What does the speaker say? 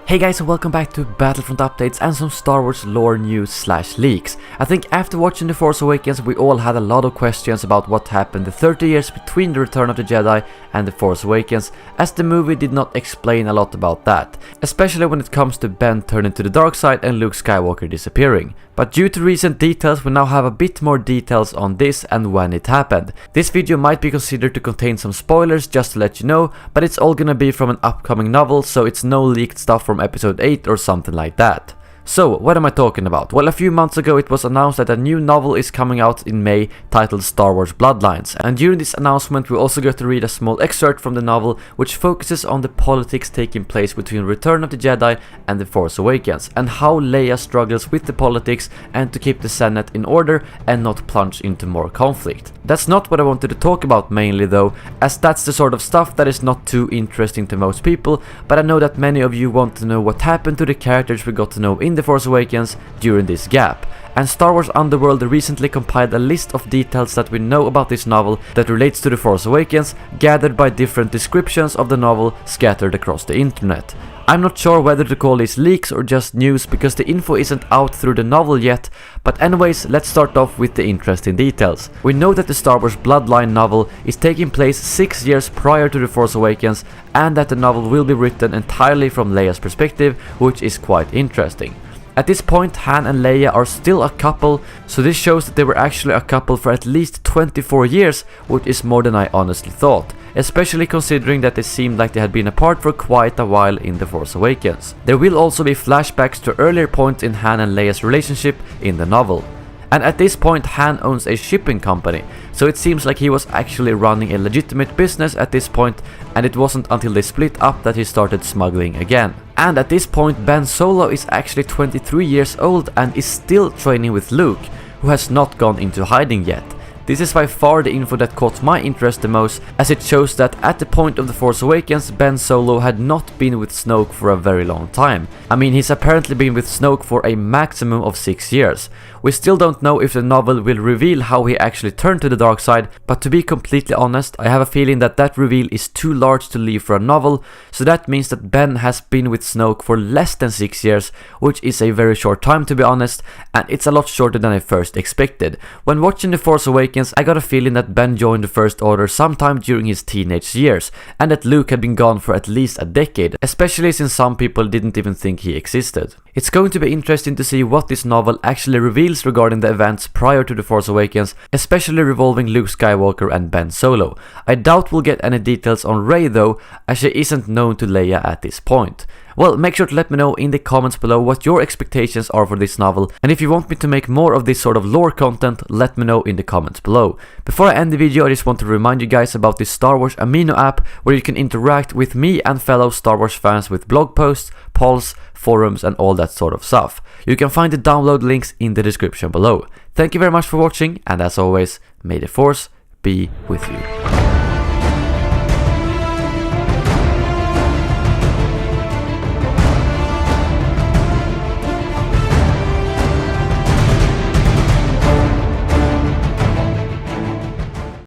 Hey guys, and welcome back to Battlefront updates and some Star Wars lore news / leaks. I think after watching The Force Awakens we all had a lot of questions about what happened the 30 years between The Return of the Jedi and The Force Awakens, as the movie did not explain a lot about that, especially when it comes to Ben turning to the dark side and Luke Skywalker disappearing. But due to recent details we now have a bit more details on this and when it happened. This video might be considered to contain some spoilers, just to let you know, but it's all gonna be from an upcoming novel, so it's no leaked stuff from episode 8 or something like that. So, what am I talking about? Well, a few months ago it was announced that a new novel is coming out in May titled Star Wars Bloodlines, and during this announcement we also got to read a small excerpt from the novel which focuses on the politics taking place between Return of the Jedi and The Force Awakens, and how Leia struggles with the politics and to keep the Senate in order and not plunge into more conflict. That's not what I wanted to talk about mainly though, as that's the sort of stuff that is not too interesting to most people, but I know that many of you want to know what happened to the characters we got to know in The Force Awakens during this gap. And Star Wars Underworld recently compiled a list of details that we know about this novel that relates to The Force Awakens, gathered by different descriptions of the novel scattered across the internet. I'm not sure whether to call these leaks or just news because the info isn't out through the novel yet, but anyways, let's start off with the interesting details. We know that the Star Wars Bloodline novel is taking place 6 years prior to The Force Awakens, and that the novel will be written entirely from Leia's perspective, which is quite interesting. At this point, Han and Leia are still a couple, so this shows that they were actually a couple for at least 24 years, which is more than I honestly thought, especially considering that they seemed like they had been apart for quite a while in The Force Awakens. There will also be flashbacks to earlier points in Han and Leia's relationship in the novel. And at this point Han owns a shipping company, so it seems like he was actually running a legitimate business at this point, and it wasn't until they split up that he started smuggling again. And at this point Ben Solo is actually 23 years old and is still training with Luke, who has not gone into hiding yet. This is by far the info that caught my interest the most, as it shows that at the point of The Force Awakens Ben Solo had not been with Snoke for a very long time. I mean, he's apparently been with Snoke for a maximum of 6 years. We still don't know if the novel will reveal how he actually turned to the dark side, but to be completely honest, I have a feeling that that reveal is too large to leave for a novel, so that means that Ben has been with Snoke for less than 6 years, which is a very short time to be honest, and it's a lot shorter than I first expected. When watching The Force Awakens, I got a feeling that Ben joined the First Order sometime during his teenage years, and that Luke had been gone for at least a decade, especially since some people didn't even think he existed. It's going to be interesting to see what this novel actually reveals regarding the events prior to The Force Awakens, especially revolving Luke Skywalker and Ben Solo. I doubt we'll get any details on Rey though, as she isn't known to Leia at this point. Well, make sure to let me know in the comments below what your expectations are for this novel, and if you want me to make more of this sort of lore content, let me know in the comments below. Before I end the video, I just want to remind you guys about this Star Wars Amino app, where you can interact with me and fellow Star Wars fans with blog posts, polls, forums and all that sort of stuff. You can find the download links in the description below. Thank you very much for watching, and as always, may the Force be with you.